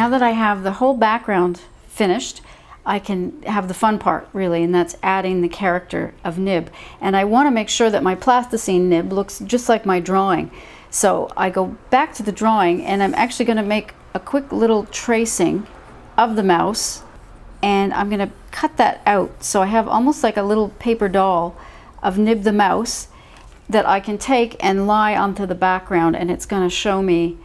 Now that I have the whole background finished, I can have the fun part really, and that's adding the character of Nib. And I want to make sure that my plasticine Nib looks just like my drawing. So I go back to the drawing and I'm actually going to make a quick little tracing of the mouse, and I'm going to cut that out. So I have almost like a little paper doll of Nib the mouse that I can take and lie onto the background, and it's going to show me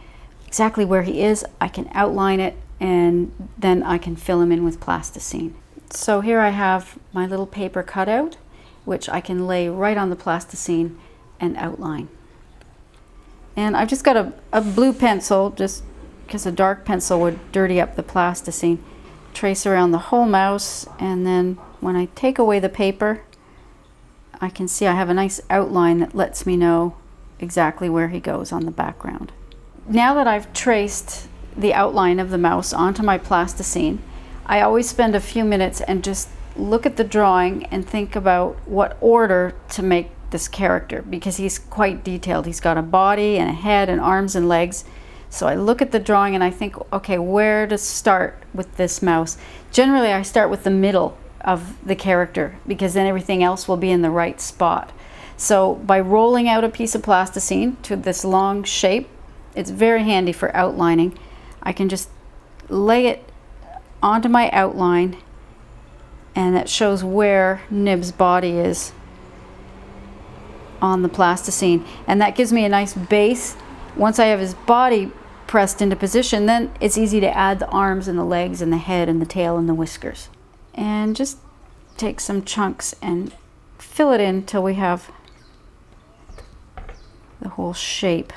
exactly where he is. I can outline it, and then I can fill him in with plasticine. So here I have my little paper cutout, which I can lay right on the plasticine and outline. And I've just got a blue pencil, just because a dark pencil would dirty up the plasticine. Trace around the whole mouse, and then when I take away the paper, I can see I have a nice outline that lets me know exactly where he goes on the background. Now that I've traced the outline of the mouse onto my plasticine, I always spend a few minutes and just look at the drawing and think about what order to make this character, because he's quite detailed. He's got a body and a head and arms and legs. So I look at the drawing and I think, okay, where to start with this mouse? Generally, I start with the middle of the character, because then everything else will be in the right spot. So by rolling out a piece of plasticine to this long shape, it's very handy for outlining. I can just lay it onto my outline, and that shows where Nib's body is on the plasticine, and that gives me a nice base. Once I have his body pressed into position, then it's easy to add the arms and the legs and the head and the tail and the whiskers. And just take some chunks and fill it in till we have the whole shape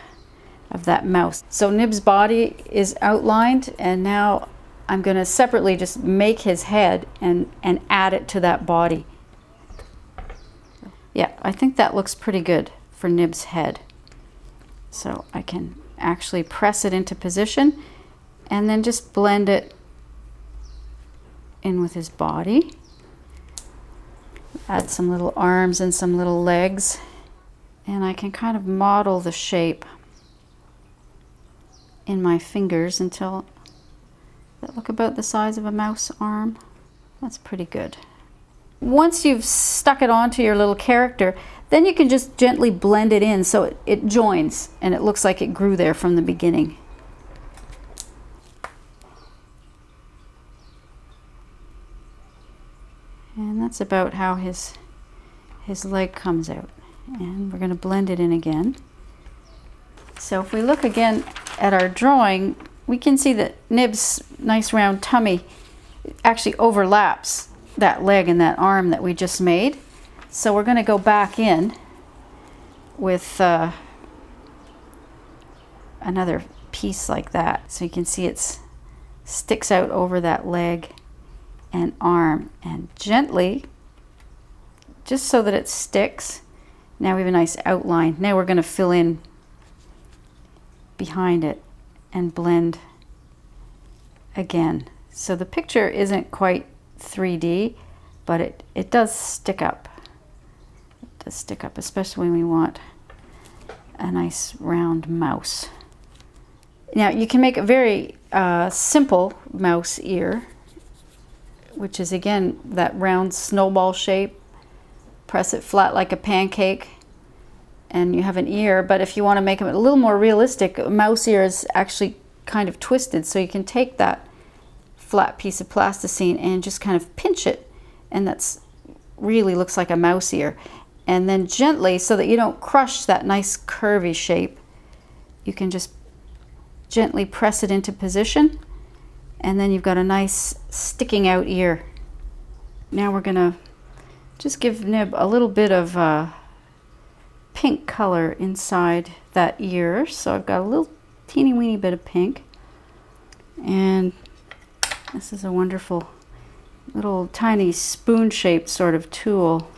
of that mouse. So Nib's body is outlined, and now I'm going to separately just make his head and add it to that body. Yeah, I think that looks pretty good for Nib's head. So I can actually press it into position and then just blend it in with his body. Add some little arms and some little legs, and I can kind of model the shape in my fingers until they look about the size of a mouse arm. That's pretty good. Once you've stuck it onto your little character, then you can just gently blend it in so it joins and it looks like it grew there from the beginning. And that's about how his leg comes out. And we're going to blend it in again. So if we look again at our drawing, we can see that Nib's nice round tummy actually overlaps that leg and that arm that we just made. So we're going to go back in with another piece like that. So you can see it sticks out over that leg and arm, and gently, just so that it sticks. Now we have a nice outline. Now we're going to fill in behind it and blend again. So the picture isn't quite 3D, but it does stick up. It does stick up, especially when we want a nice round mouse. Now you can make a very simple mouse ear, which is again that round snowball shape. Press it flat like a pancake and you have an ear. But if you want to make it a little more realistic, a mouse ear is actually kind of twisted, so you can take that flat piece of plasticine and just kind of pinch it, and that's really looks like a mouse ear. And then gently, so that you don't crush that nice curvy shape, you can just gently press it into position, and then you've got a nice sticking out ear. Now we're gonna just give Nib a little bit of pink color inside that ear. So I've got a little teeny weeny bit of pink, and this is a wonderful little tiny spoon shaped sort of tool.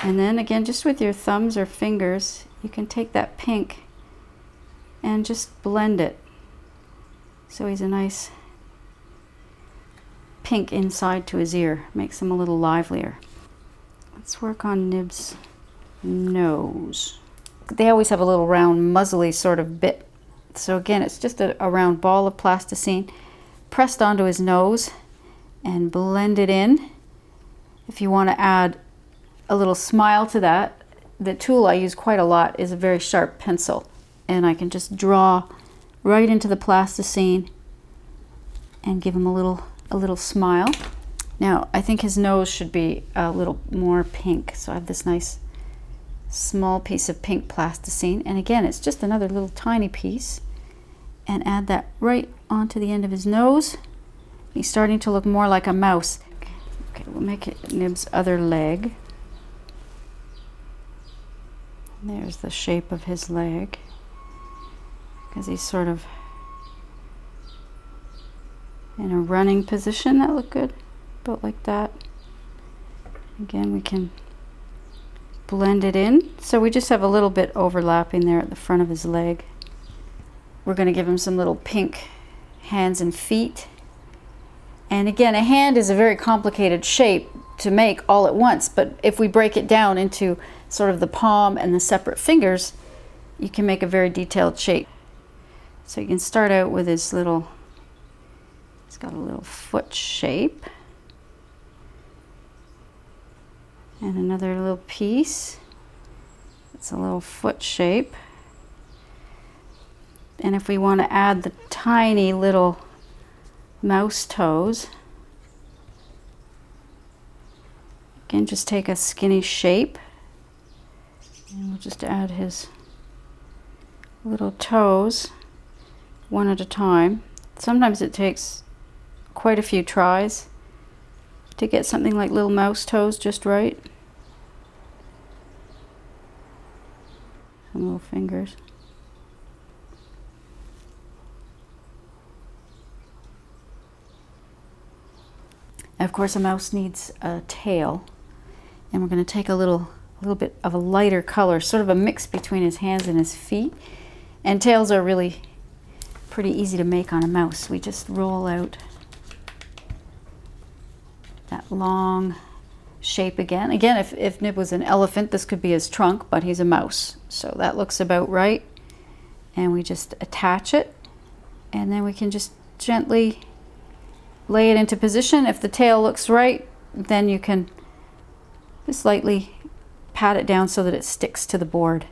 And then again, just with your thumbs or fingers, you can take that pink and just blend it so he's a nice pink inside to his ear. Makes him a little livelier. Let's work on Nib's nose. They always have a little round muzzly sort of bit. So again, it's just a round ball of plasticine. pressed onto his nose and blend it in. If you want to add a little smile to that, the tool I use quite a lot is a very sharp pencil, and I can just draw right into the plasticine and give him a little smile. Now I think his nose should be a little more pink, so I have this nice small piece of pink plasticine, and again it's just another little tiny piece, and add that right onto the end of his nose. He's starting to look more like a mouse. Okay, we'll make it Nib's other leg. There's the shape of his leg, because he's sort of in a running position. That looked good, about like that. Again, we can blend it in, so we just have a little bit overlapping there at the front of his leg. We're going to give him some little pink hands and feet. And again, a hand is a very complicated shape to make all at once, but if we break it down into sort of the palm and the separate fingers, you can make a very detailed shape. So you can start out with his little, he's got a little foot shape. And another little piece. It's a little foot shape. And if we want to add the tiny little mouse toes, again, just take a skinny shape, and we'll just add his little toes one at a time. Sometimes it takes quite a few tries to get something like little mouse toes just right. Some little fingers. Of course, a mouse needs a tail, and we're going to take a little bit of a lighter color, sort of a mix between his hands and his feet. And tails are really pretty easy to make on a mouse. We just roll out that long shape again. Again, if Nib was an elephant, this could be his trunk, but he's a mouse, so that looks about right. And we just attach it, and then we can just gently lay it into position. If the tail looks right, then you can just lightly pat it down so that it sticks to the board.